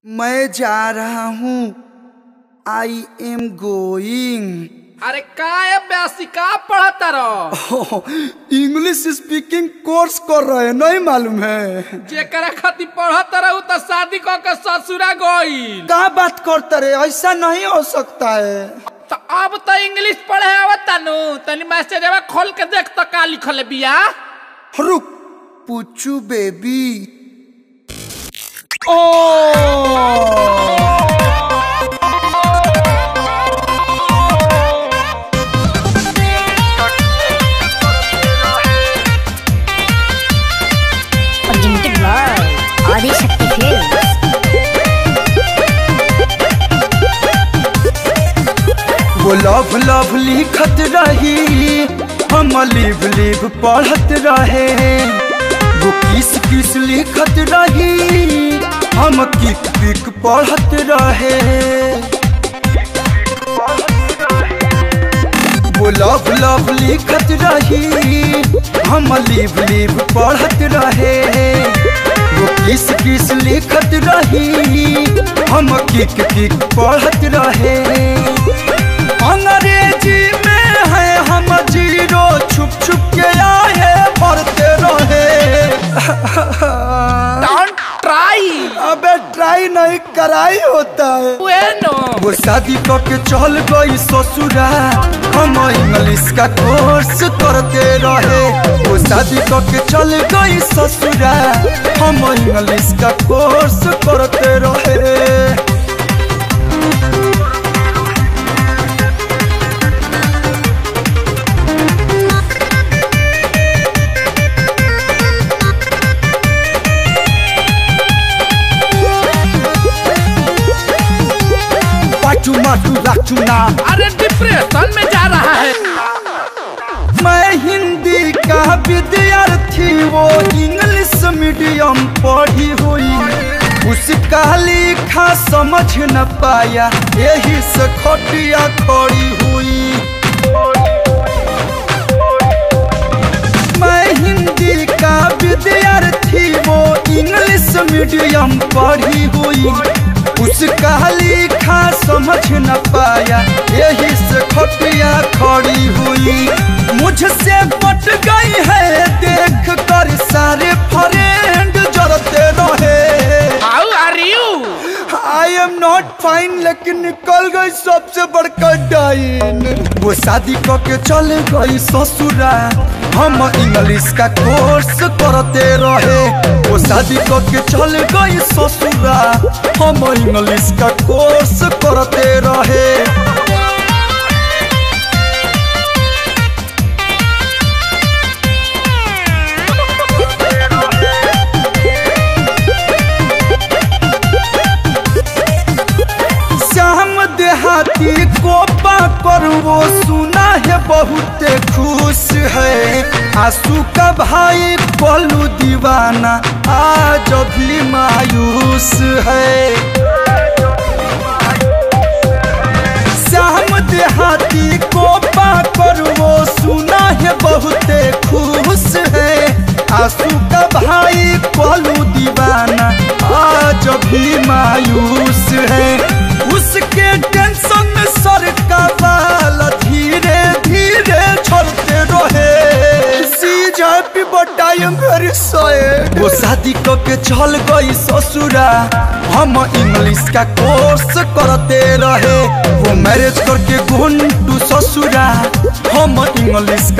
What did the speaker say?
मैं जा रहा हूँ। I am going. अरे का ब्यासी का पढ़ता रहो? इंग्लिश स्पीकिंग कोर्स कर रहे हैं, नहीं मालूम है? जेकरा खातिर पढ़ता रहू तो शादी करके ससुरा गई। क्या बात करते रहे? ऐसा नहीं हो सकता है। तो अब तो इंग्लिश पढ़े आवता नु, तनी मैसेजवा खोल के देख तो का लिखल बिया। रुक, पूछू बेबी। वो लव लव लिखत रही, हम लिव लिव पढ़त रहे। वो किस किस लिखत रही, हम किक किक पढ़त रहे। वो लव लव लिखत रही, हम लिव लिव पढ़त रहे। वो किस किस लिखत रही, हम किक किक पढ़त रहे। अंग्रेजी में है हम जीरो, छुप छुप के आए पढ़ते रहे। Don't try. अबे ट्राई नहीं कराई होता है। वो शादी करके चल गई ससुरा, हम इंग्लिश का कोर्स करते रहे। वो शादी करके चल गई ससुरा, हम इंग्लिश का कोर्स करते रहे। अरे डिप्रेशन में जा रहा है। मैं हिंदी का विद्यार्थी, वो इंग्लिश मीडियम पढ़ी हुई। उसका लिखा समझ न पाया, यही से खटिया खड़ी हुई। मैं हिंदी का विद्यार्थी, वो इंग्लिश मीडियम पढ़ी हुई। उसका लिखा समझ न पाया, यही से खटिया खड़ी हुई। मुझसे पट गई है, देख कर सारे फ्रेंड जरते रहे। How are you? I am not fine, लेकिन निकल गई सबसे बड़का डाइन। वो शादी करके चल गई ससुरा, हम इंग्लिश का कोर्स करते रहे। वो शादी करके चल गई ससुरा, हम इंग्लिश का कोर्स करते रहे। देहाती को पाकर वो सुना है बहुत खुश है। आंसू का भाई पलू दीवाना आज भी मायूस है। श्याम देहाती को पाकर वो सुना है बहुत खुश है। आंसू का भाई पलू दीवाना आज भी मायूस है। उसके टेंशन में सर का बाल धीरे धीरे छोड़ते रहे। Happy but I am very sad. वो शादी करके चल गई ससुरा, हम इंग्लिश का कोर्स करते रहे। वो मैरिज करके गुंटू ससुरा, हम इंग्लिश